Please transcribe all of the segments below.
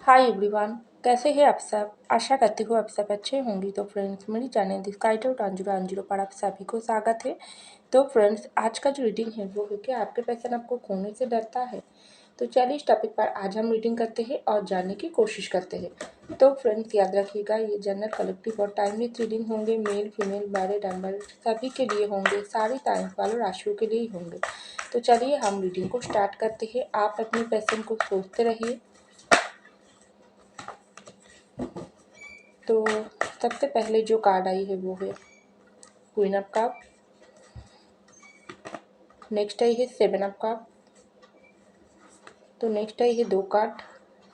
Hi everyone, कैसे हैं आप सब। आशा करती हूँ आप सब अच्छे होंगे। तो फ्रेंड्स, मेरी चैनल दिस्काइटो टांजुरो अंजुरो पर आप सभी को स्वागत है। तो फ्रेंड्स, आज का जो रीडिंग है वो है कि आपके पैशन आपको खोने से डरता है। तो चलिए इस टॉपिक पर आज हम रीडिंग करते हैं और जानने की कोशिश करते हैं। तो फ्रेंड्स, याद रखिएगा, ये जनरल कलेक्टिव और टाइमलेस रीडिंग होंगे। मेल फीमेल मैरिड अनमैरिड सभी के लिए होंगे। सारी टाइम वालों राशियों के लिए ही होंगे। तो चलिए हम रीडिंग को स्टार्ट करते हैं। आप अपने पैशन को सोचते रहिए। तो सबसे पहले जो कार्ड आई है वो है क्वीन ऑफ कप। नेक्स्ट आई है सेवन ऑफ कप। तो नेक्स्ट आई है दो कार्ड,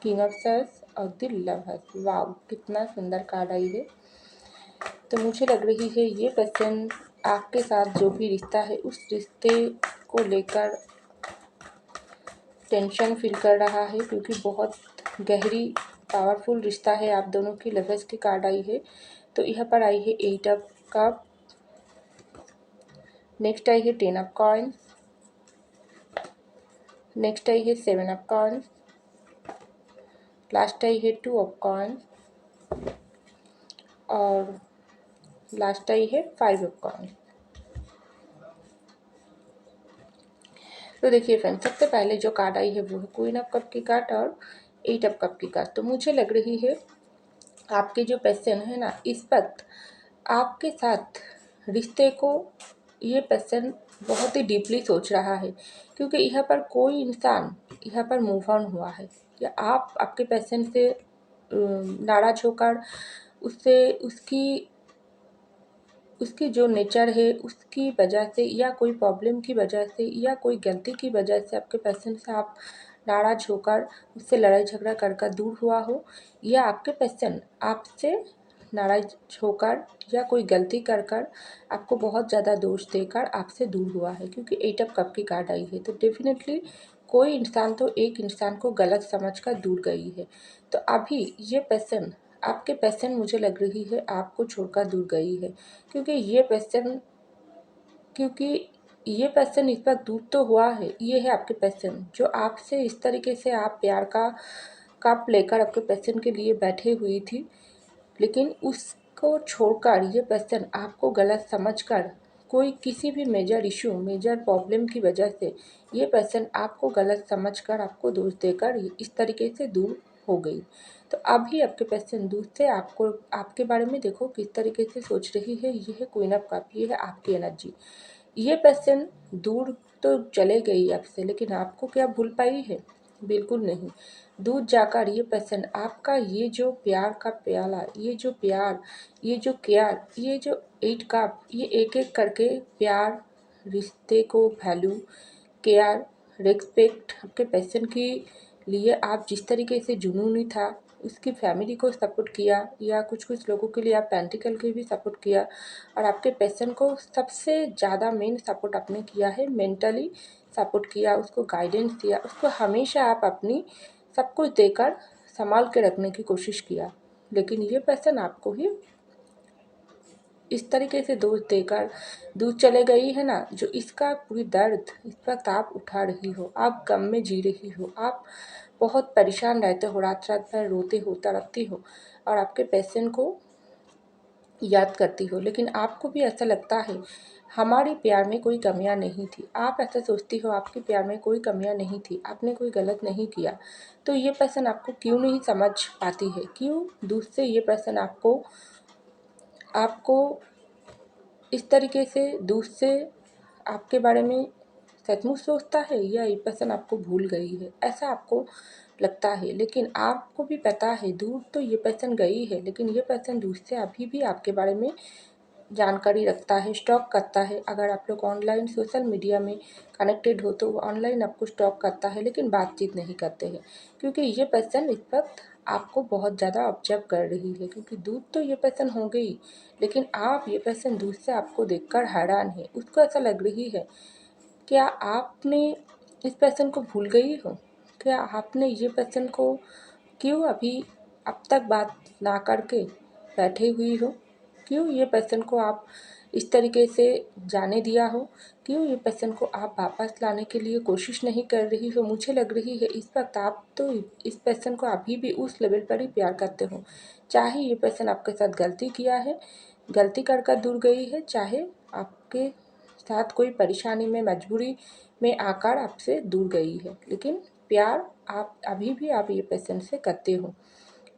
किंग ऑफ सर्स और द लवर्स। वाव, कितना सुंदर कार्ड आई है। तो मुझे लग रही है ये पर्सन आपके साथ जो भी रिश्ता है उस रिश्ते को लेकर टेंशन फील कर रहा है, क्योंकि बहुत गहरी पावरफुल रिश्ता है आप दोनों की। लवर्स की कार्ड आई है। तो यहाँ पर आई है एट ऑफ कप। नेक्स्ट आई है टेन ऑफ कॉइंस। नेक्स्ट आई है सेवन ऑफ कॉइंस। लास्ट आई है टू ऑफ कॉइंस और लास्ट आई है फाइव ऑफ कॉइंस। तो देखिए फ्रेंड्स, सबसे पहले जो कार्ड आई है वो है क्वीन ऑफ कप की कार्ड और एट ऑफ कप की कार्ड। तो मुझे लग रही है आपके जो पर्सन है ना, इस वक्त आपके साथ रिश्ते को ये पर्सन बहुत ही डीपली सोच रहा है, क्योंकि यहाँ पर कोई इंसान यहाँ पर मूव ऑन हुआ है, या आप आपके पर्सन से नाराज होकर उससे उसकी जो नेचर है उसकी वजह से, या कोई प्रॉब्लम की वजह से, या कोई गलती की वजह से आपके पर्सन से आप नाराज होकर उससे लड़ाई झगड़ा कर दूर हुआ हो, या आपके पर्सन आपसे नाराज होकर या कोई गलती कर आपको बहुत ज़्यादा दोष देकर आपसे दूर हुआ है, क्योंकि एट ऑफ कप की कार्ड आई है। तो डेफिनेटली कोई इंसान तो एक इंसान को गलत समझकर दूर गई है। तो अभी ये पर्सन, आपके पर्सन मुझे लग रही है आपको छोड़कर दूर गई है, क्योंकि ये पर्सन इस वक्त दूर तो हुआ है। ये है आपके पर्सन जो आपसे इस तरीके से आप प्यार का कप लेकर आपके पर्सन के लिए बैठे हुई थी, लेकिन उसको छोड़कर ये पर्सन आपको गलत समझकर कोई किसी भी मेजर इशू मेजर प्रॉब्लम की वजह से ये पर्सन आपको गलत समझकर आपको दोष देकर इस तरीके से दूर हो गई। तो अभी आपके पर्सन दूर से आपको आपके बारे में देखो किस तरीके से सोच रही है। ये है क्वीन ऑफ कप, ये है आपकी एनर्जी। ये पर्सन दूर तो चले गई आपसे, लेकिन आपको क्या भूल पाई है? बिल्कुल नहीं। दूर जाकर ये पर्सन आपका ये जो प्यार का प्याला, ये जो प्यार, ये जो केयर, ये जो एट कप, ये एक एक करके प्यार, रिश्ते को वैल्यू, केयर, रिस्पेक्ट आपके पर्सन के लिए आप जिस तरीके से जुनूनी था, उसकी फैमिली को सपोर्ट किया, या कुछ कुछ लोगों के लिए आप पेंटिकल के भी सपोर्ट किया, और आपके पर्सन को सबसे ज़्यादा मेन सपोर्ट आपने किया है, मेंटली सपोर्ट किया, उसको गाइडेंस दिया, उसको हमेशा आप अपनी सब कुछ देकर संभाल के रखने की कोशिश किया। लेकिन ये पर्सन आपको ही इस तरीके से दोष देकर दूर चले गई है ना, जो इसका पूरी दर्द इस वक्त आप उठा रही हो, आप गम में जी रही हो, आप बहुत परेशान रहते हो, रात रात भर रोते हो, तड़पती हो और आपके पैशन को याद करती हो। लेकिन आपको भी ऐसा लगता है हमारे प्यार में कोई कमियां नहीं थी। आप ऐसा सोचती हो आपके प्यार में कोई कमियां नहीं थी, आपने कोई गलत नहीं किया। तो ये पर्सन आपको क्यों नहीं समझ पाती है? क्यों दूर से ये पर्सन आपको आपको इस तरीके से दूर से आपके बारे में सचमुच सोचता है, या ये पर्सन आपको भूल गई है, ऐसा आपको लगता है? लेकिन आपको भी पता है दूर तो ये पर्सन गई है, लेकिन ये पर्सन दूर से अभी भी आपके बारे में जानकारी रखता है, स्टॉक करता है। अगर आप लोग ऑनलाइन सोशल मीडिया में कनेक्टेड हो तो वो ऑनलाइन आपको स्टॉक करता है, लेकिन बातचीत नहीं करते हैं, क्योंकि ये पर्सन इस वक्त आपको बहुत ज़्यादा ऑब्जर्व कर रही है। क्योंकि दूर तो ये पर्सन हो गई, लेकिन आप ये पर्सन दूर से आपको देखकर हैरान है। उसको ऐसा लग रही है क्या आपने इस पर्सन को भूल गई हो? क्या आपने ये पर्सन को क्यों अभी अब तक बात ना करके बैठे हुई हो? क्यों ये पर्सन को आप इस तरीके से जाने दिया हो? क्यों ये पर्सन को आप वापस लाने के लिए कोशिश नहीं कर रही हो? मुझे लग रही है इस वक्त आप तो इस पर्सन को अभी भी उस लेवल पर ही प्यार करते हो। चाहे ये पर्सन आपके साथ गलती किया है, गलती कर दूर गई है, चाहे आपके साथ कोई परेशानी में, मजबूरी में आकर आपसे दूर गई है, लेकिन प्यार आप अभी भी आप ये पर्सन से करते हो।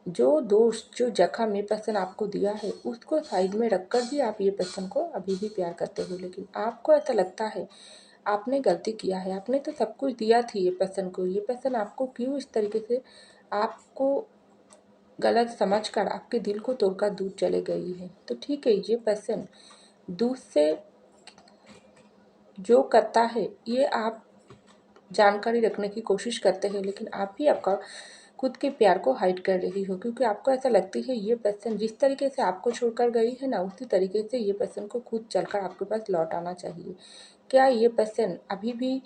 जो दोस्त, जो जख्म ये पर्सन आपको दिया है, उसको साइड में रखकर भी आप ये पर्सन को अभी भी प्यार करते हो। लेकिन आपको ऐसा लगता है आपने गलती किया है, आपने तो सब कुछ दिया थी ये पर्सन को, ये पर्सन आपको क्यों इस तरीके से आपको गलत समझकर आपके दिल को तोड़कर दूर चले गई है। तो ठीक है, ये पर्सन दूर से जो करता है ये आप जानकारी रखने की कोशिश करते हैं, लेकिन आप ही आपका खुद के प्यार को हाइड कर रही हो, क्योंकि आपको ऐसा लगती है ये पर्सन जिस तरीके से आपको छोड़कर गई है ना, उसी तरीके से ये पर्सन को खुद चलकर आपके पास लौट आना चाहिए। क्या ये पर्सन अभी भी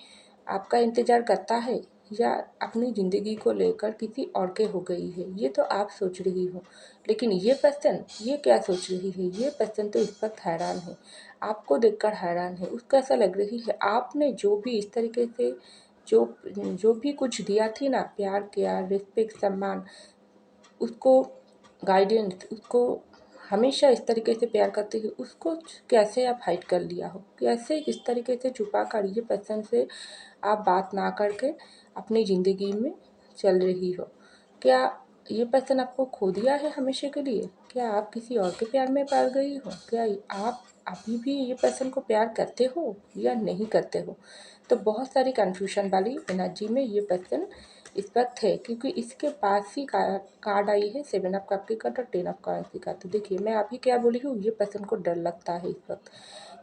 आपका इंतज़ार करता है, या अपनी ज़िंदगी को लेकर किसी और के हो गई है? ये तो आप सोच रही हो, लेकिन ये पर्सन ये क्या सोच रही है? ये पर्सन तो इस वक्त हैरान है, आपको देखकर हैरान है। उसको ऐसा लग रही है आपने जो भी इस तरीके से जो भी कुछ दिया थी ना, प्यार किया, रिस्पेक्ट, सम्मान, उसको गाइडेंस, उसको हमेशा इस तरीके से प्यार करते हुए उसको कैसे आप हाइड कर लिया हो? कैसे इस तरीके से छुपा कर ये पर्सन से आप बात ना करके अपनी ज़िंदगी में चल रही हो? क्या ये पर्सन आपको खो दिया है हमेशा के लिए? क्या आप किसी और के प्यार में पड़ गई हो? क्या आप अभी भी ये पर्सन को प्यार करते हो या नहीं करते हो? तो बहुत सारी कन्फ्यूजन वाली एनर्जी में ये पर्सन इस वक्त है, क्योंकि इसके पास ही कार्ड आई है 7 ऑफ कप की कार्ड और 10 ऑफ कॉइंस की कार्ड। तो देखिए मैं अभी क्या बोली हूँ, ये पर्सन को डर लगता है इस वक्त,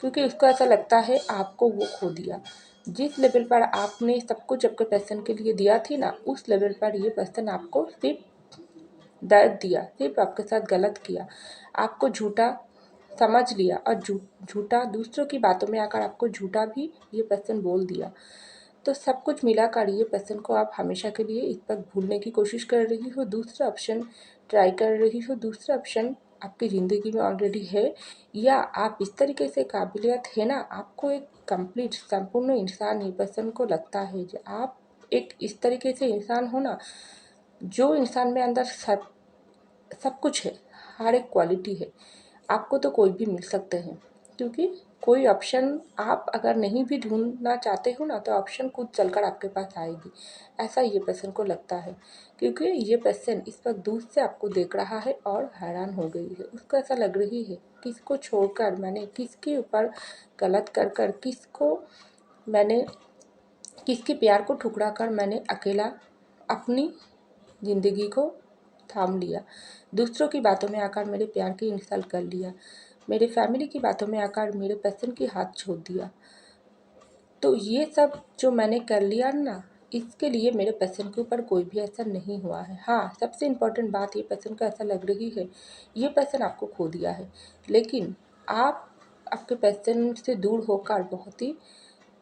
क्योंकि उसको ऐसा लगता है आपको वो खो दिया। जिस लेवल पर आपने सब कुछ अपने पर्सन के लिए दिया थी ना, उस लेवल पर ये पर्सन आपको सिर्फ दर्द दिया, सिर्फ आपके साथ गलत किया, आपको झूठा समझ लिया, और झूठा दूसरों की बातों में आकर आपको झूठा भी ये पर्सन बोल दिया। तो सब कुछ मिलाकर ये पर्सन को आप हमेशा के लिए इस पर भूलने की कोशिश कर रही हो, दूसरा ऑप्शन ट्राई कर रही हो, दूसरा ऑप्शन आपकी ज़िंदगी में ऑलरेडी है, या आप इस तरीके से काबिलियत है ना, आपको एक कंप्लीट संपूर्ण इंसान ये पर्सन को लगता है कि आप एक इस तरीके से इंसान हो ना, जो इंसान में अंदर सब कुछ है, हर एक क्वालिटी है। आपको तो कोई भी मिल सकते हैं, क्योंकि कोई ऑप्शन आप अगर नहीं भी ढूंढना चाहते हो ना, तो ऑप्शन खुद चलकर आपके पास आएगी, ऐसा ये पर्सन को लगता है। क्योंकि ये पर्सन इस वक्त दूर से आपको देख रहा है और हैरान हो गई है। उसको ऐसा लग रही है किसको छोड़कर मैंने, किसके ऊपर गलत कर मैंने किसके प्यार को ठुकरा कर मैंने अकेला अपनी ज़िंदगी को थाम लिया, दूसरों की बातों में आकर मेरे प्यार की इंसल्ट कर लिया, मेरे फैमिली की बातों में आकर मेरे पर्सन की हाथ छोड़ दिया। तो ये सब जो मैंने कर लिया ना, इसके लिए मेरे पर्सन के ऊपर कोई भी असर नहीं हुआ है। हाँ, सबसे इम्पोर्टेंट बात, ये पर्सन को ऐसा लग रही है ये पर्सन आपको खो दिया है, लेकिन आप आपके पर्सन से दूर होकर बहुत ही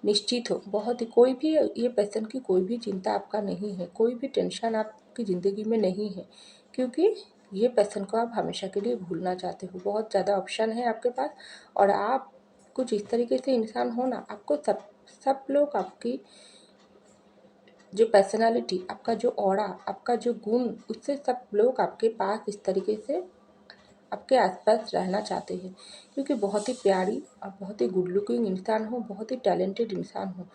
निश्चित हो, बहुत ही, कोई भी ये पर्सन की कोई भी चिंता आपका नहीं है, कोई भी टेंशन आपकी ज़िंदगी में नहीं है, क्योंकि ये पर्सन को आप हमेशा के लिए भूलना चाहते हो। बहुत ज़्यादा ऑप्शन है आपके पास, और आप कुछ इस तरीके से इंसान हो ना, आपको सब सब लोग आपकी जो पर्सनालिटी, आपका जो ऑरा, आपका जो गुण, उससे सब लोग आपके पास इस तरीके से आपके आसपास रहना चाहते हैं, क्योंकि बहुत ही प्यारी और बहुत ही गुड लुकिंग इंसान हो, बहुत ही टैलेंटेड इंसान हो,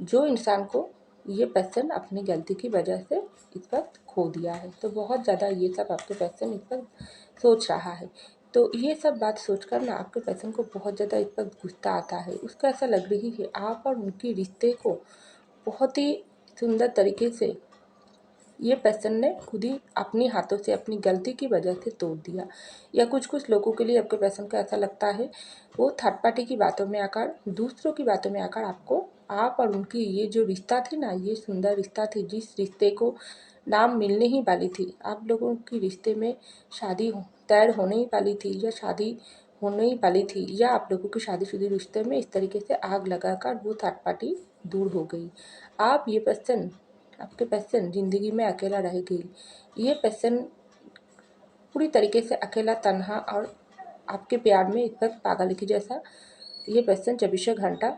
जो इंसान को ये पर्सन अपनी गलती की वजह से इस वक्त खो दिया है। तो बहुत ज़्यादा ये सब आपके पर्सन इस वक्त सोच रहा है। तो ये सब बात सोचकर ना आपके पर्सन को बहुत ज़्यादा इस वक्त गुस्सा आता है। उसको ऐसा लग रही है आप और उनके रिश्ते को बहुत ही सुंदर तरीके से ये पर्सन ने खुद ही अपनी हाथों से अपनी गलती की वजह से तोड़ दिया। या कुछ लोगों के लिए आपके पर्सन को ऐसा लगता है वो थर्ड पार्टी की बातों में आकर, दूसरों की बातों में आकर आपको, आप और उनकी ये जो रिश्ता थी ना, ये सुंदर रिश्ता थी, जिस रिश्ते को नाम मिलने ही वाली थी, आप लोगों की रिश्ते में शादी तय होने ही वाली थी, या शादी होने ही वाली थी, या आप लोगों की शादीशुदा रिश्ते में इस तरीके से आग लगाकर वो थर्ड पार्टी दूर हो गई। आप ये पर्सन, आपके पर्सन ज़िंदगी में अकेला रह गई। ये पर्सन पूरी तरीके से अकेला, तन्हा और आपके प्यार में इस वक्त पागल की जैसा ये पर्सन 24 घंटा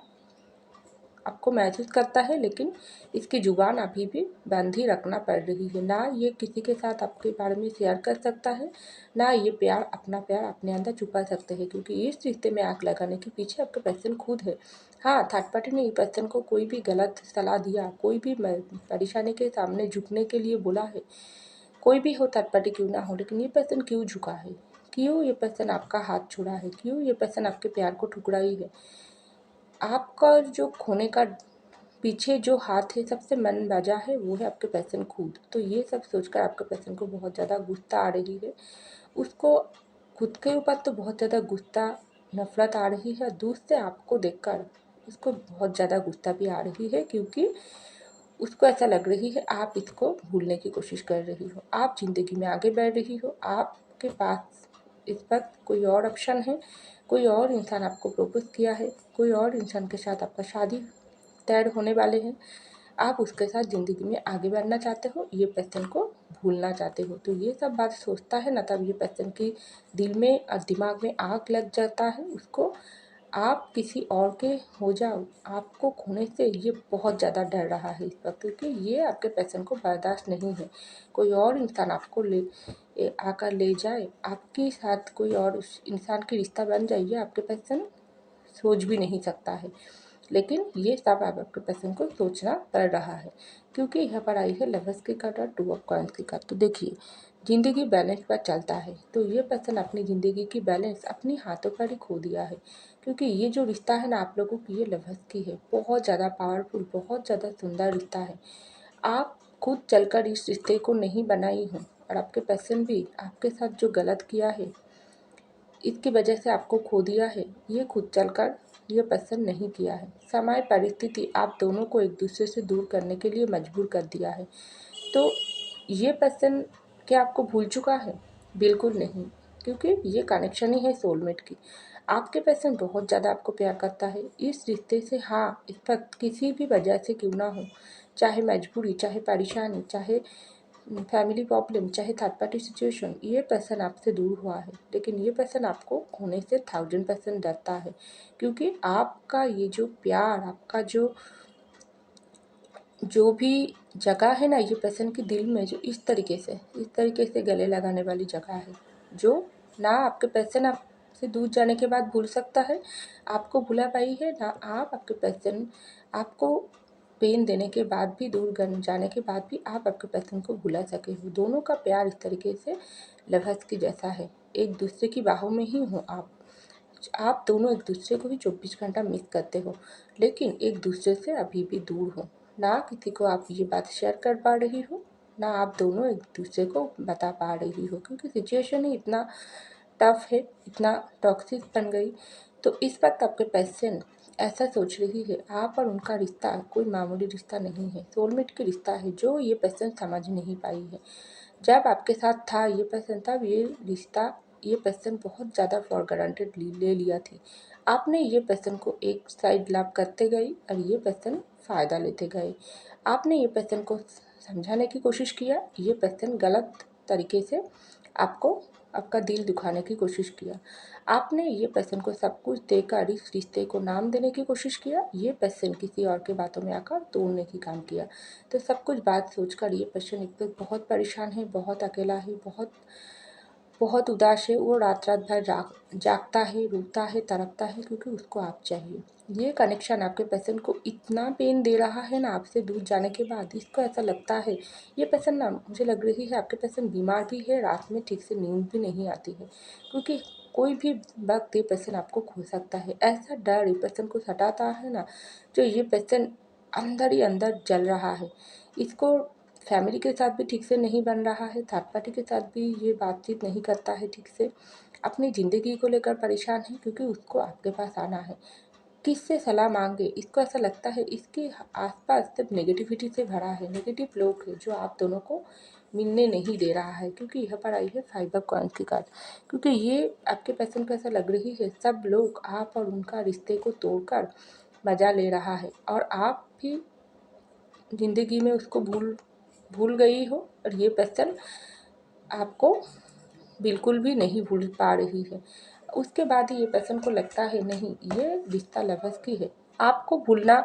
आपको महसूस करता है, लेकिन इसकी ज़ुबान अभी भी बंद ही रखना पड़ रही है। ना ये किसी के साथ आपके बारे में शेयर कर सकता है, ना ये अपना प्यार अपने अंदर छुपा सकते हैं, क्योंकि इस रिश्ते में आग लगाने के पीछे आपका पर्सन खुद है। हाँ, थर्ड पार्टी ने पर्सन को कोई भी गलत सलाह दिया, कोई भी परेशानी के सामने झुकने के लिए बोला है, कोई भी हो थर्ड पार्टी क्यों ना हो, लेकिन ये पर्सन क्यों झुका है? क्यों ये पर्सन आपका हाथ छोड़ा है? क्यों ये पर्सन आपके प्यार को ठुकराई है? आपका जो खोने का पीछे जो हाथ है, सबसे मन बजा है, वो है आपके पर्सन खुद। तो ये सब सोचकर आपके पर्सन को बहुत ज़्यादा गुस्सा आ रही है। उसको खुद के ऊपर तो बहुत ज़्यादा गुस्सा, नफरत आ रही है। दूसरे से आपको देखकर उसको बहुत ज़्यादा गुस्सा भी आ रही है, क्योंकि उसको ऐसा लग रही है आप इसको भूलने की कोशिश कर रही हो, आप ज़िंदगी में आगे बढ़ रही हो, आपके पास इस वक्त कोई और ऑप्शन है, कोई और इंसान आपको प्रपोज किया है, कोई और इंसान के साथ आपका शादी तय होने वाले हैं, आप उसके साथ ज़िंदगी में आगे बढ़ना चाहते हो, ये पर्सन को भूलना चाहते हो। तो ये सब बात सोचता है ना, तब ये पर्सन की दिल में और दिमाग में आग लग जाता है। उसको आप किसी और के हो जाओ, आपको खोने से ये बहुत ज़्यादा डर रहा है इस वक्त, क्योंकि ये आपके पैसन को बर्दाश्त नहीं है। कोई और इंसान आपको आकर ले जाए, आपके साथ कोई और उस इंसान की रिश्ता बन जाए, ये आपके पैसन सोच भी नहीं सकता है। लेकिन ये सब आपके पर्सन को सोचना पड़ रहा है, क्योंकि यहाँ पर आई है लवर्स की कार्ड और 2 ऑफ कॉइंस की कार्ड। तो देखिए, ज़िंदगी बैलेंस पर चलता है, तो ये पर्सन अपनी ज़िंदगी की बैलेंस अपनी हाथों पर ही खो दिया है, क्योंकि ये जो रिश्ता है ना आप लोगों की, ये लवर्स की है, बहुत ज़्यादा पावरफुल, बहुत ज़्यादा सुंदर रिश्ता है। आप खुद चलकर इस रिश्ते को नहीं बनाई हो, और आपके पर्सन भी आपके साथ जो गलत किया है, इसकी वजह से आपको खो दिया है, ये खुद चलकर ये पसंद नहीं किया है। समय परिस्थिति आप दोनों को एक दूसरे से दूर करने के लिए मजबूर कर दिया है। तो ये पर्सन क्या आपको भूल चुका है? बिल्कुल नहीं, क्योंकि ये कनेक्शन ही है सोलमेट की। आपके पर्सन बहुत ज़्यादा आपको प्यार करता है इस रिश्ते से। हाँ, इस वक्त किसी भी वजह से क्यों ना हो, चाहे मजबूरी, चाहे परेशानी, चाहे फैमिली प्रॉब्लम, चाहे थर्ड पार्टी सिचुएशन, ये पर्सन आपसे दूर हुआ है, लेकिन ये पर्सन आपको खोने से 1000% डरता है, क्योंकि आपका ये जो प्यार, आपका जो भी जगह है ना ये पर्सन के दिल में, जो इस तरीके से गले लगाने वाली जगह है, जो ना आपके पर्सन आपसे दूर जाने के बाद भूल सकता है, आपको भुला पाई है, ना आप आपके पर्सन आपको पेन देने के बाद भी, दूर जाने के बाद भी आप आपके पर्सन को भुला सके हो। दोनों का प्यार इस तरीके से लवर्स के जैसा है, एक दूसरे की बाहों में ही हो आप दोनों एक दूसरे को भी 24 घंटा मिस करते हो, लेकिन एक दूसरे से अभी भी दूर हो। ना किसी को आप ये बात शेयर कर पा रही हो, ना आप दोनों एक दूसरे को बता पा रही हो, क्योंकि सिचुएशन ही इतना टफ है, इतना टॉक्सिक बन गई। तो इस वक्त आपके पर्सन ऐसा सोच रही है, आप और उनका रिश्ता कोई मामूली रिश्ता नहीं है, सोलमेट की रिश्ता है, जो ये पर्सन समझ नहीं पाई है। जब आपके साथ था ये पर्सन, तब ये रिश्ता ये पर्सन बहुत ज़्यादा फॉर ग्रांटेड ले लिया थी। आपने ये पर्सन को एक साइड लव करते गई और ये पर्सन फ़ायदा लेते गए। आपने ये पर्सन को समझाने की कोशिश किया, ये पर्सन गलत तरीके से आपको आपका दिल दुखाने की कोशिश किया। आपने ये पर्सन को सब कुछ देकर इस रिश्ते को नाम देने की कोशिश किया, ये पर्सन किसी और के बातों में आकर तोड़ने की काम किया। तो सब कुछ बात सोचकर ये पर्सन एक तो बहुत परेशान है, बहुत अकेला है, बहुत बहुत उदास है। वो रात रात भर जागता है, रोता है, तड़पता है, क्योंकि उसको आप चाहिए। ये कनेक्शन आपके पर्सन को इतना पेन दे रहा है ना आपसे दूर जाने के बाद, इसको ऐसा लगता है ये पर्सन ना, मुझे लग रही है आपके पर्सन बीमार भी है, रात में ठीक से नींद भी नहीं आती है, क्योंकि कोई भी वक्त ये पर्सन आपको खो सकता है। ऐसा डर ये पर्सन को सताता है ना, जो ये पर्सन अंदर ही अंदर जल रहा है। इसको फैमिली के साथ भी ठीक से नहीं बन रहा है, थर्ड पार्टी के साथ भी ये बातचीत नहीं करता है ठीक से, अपनी ज़िंदगी को लेकर परेशान है, क्योंकि उसको आपके पास आना है। किससे सलाह मांगे, इसको ऐसा लगता है इसके आसपास सिर्फ नेगेटिविटी से भरा है, नेगेटिव लोग हैं जो आप दोनों को मिलने नहीं दे रहा है, क्योंकि यहाँ पर आई है 5 ऑफ कॉइंस की कार्ड। क्योंकि ये आपके पर्सन को ऐसा लग रही है सब लोग आप और उनका रिश्ते को तोड़कर मज़ा ले रहा है, और आप भी ज़िंदगी में उसको भूल गई हो, और ये पर्सन आपको बिल्कुल भी नहीं भूल पा रही है। उसके बाद ही ये पर्सन को लगता है नहीं, ये रिश्ता लवर्स की है। आपको भूलना,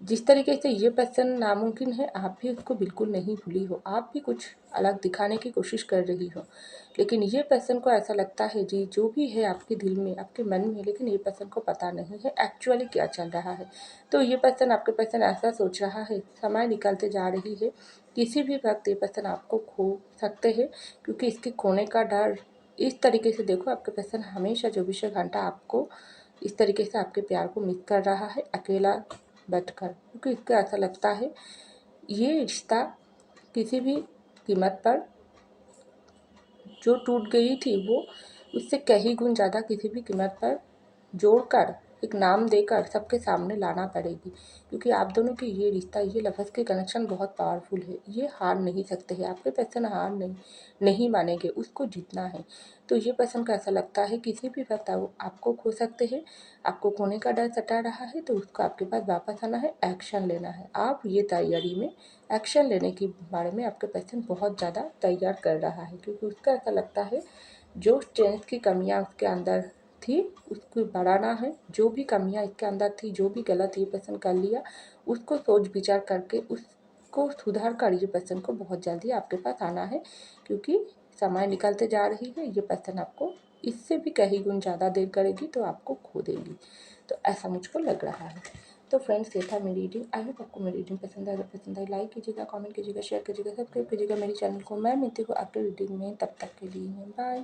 जिस तरीके से ये पर्सन नामुमकिन है, आप भी उसको बिल्कुल नहीं भूली हो, आप भी कुछ अलग दिखाने की कोशिश कर रही हो, लेकिन ये पर्सन को ऐसा लगता है जी जो भी है आपके दिल में, आपके मन में, लेकिन ये पर्सन को पता नहीं है एक्चुअली क्या चल रहा है। तो ये पर्सन, आपके पर्सन ऐसा सोच रहा है, समय निकलते जा रही है, किसी भी वक्त ये पर्सन आपको खो सकते हैं, क्योंकि इसके खोने का डर इस तरीके से, देखो आपके पर्सन हमेशा 24 घंटा आपको इस तरीके से आपके प्यार को मिस कर रहा है अकेला बैठकर, क्योंकि इसको ऐसा लगता है ये रिश्ता किसी भी कीमत पर, जो टूट गई थी वो उससे कहीं गुण ज़्यादा किसी भी कीमत पर जोड़कर, एक नाम देकर सबके सामने लाना पड़ेगी, क्योंकि आप दोनों की ये रिश्ता, ये लफ्ज़ के कनेक्शन बहुत पावरफुल है, ये हार नहीं सकते हैं, आपके पर्सन हार नहीं मानेंगे, उसको जीतना है। तो ये पर्सन को ऐसा लगता है किसी भी वक्त आपको खो सकते हैं, आपको खोने का डर सता रहा है, तो उसको आपके पास वापस आना है, एक्शन लेना है। आप ये तैयारी में एक्शन लेने के बारे में आपके पर्सन बहुत ज़्यादा तैयार कर रहा है, क्योंकि उसका ऐसा लगता है जो स्ट्रेंथ की कमियाँ उसके अंदर थी उसको बढ़ाना है, जो भी कमियाँ इसके अंदर थी, जो भी गलत ये पर्सन कर लिया, उसको सोच विचार करके उसको सुधार कर ये पर्सन को बहुत जल्दी आपके पास आना है, क्योंकि समय निकलते जा रही है, ये पर्सन आपको इससे भी कहीं गुण ज़्यादा देर करेगी तो आपको खो देगी। तो ऐसा मुझको लग रहा है। तो फ्रेंड्स, ये था मेरी रीडिंग। आई होप आपको मेरी रीडिंग पसंद आए। अगर पसंद आई, लाइक कीजिएगा, कमेंट कीजिएगा, शेयर कीजिएगा, सब्सक्राइब कीजिएगा मेरी चैनल को। मैं मिलती हूँ आपके रीडिंग में, तब तक के लिए बाय।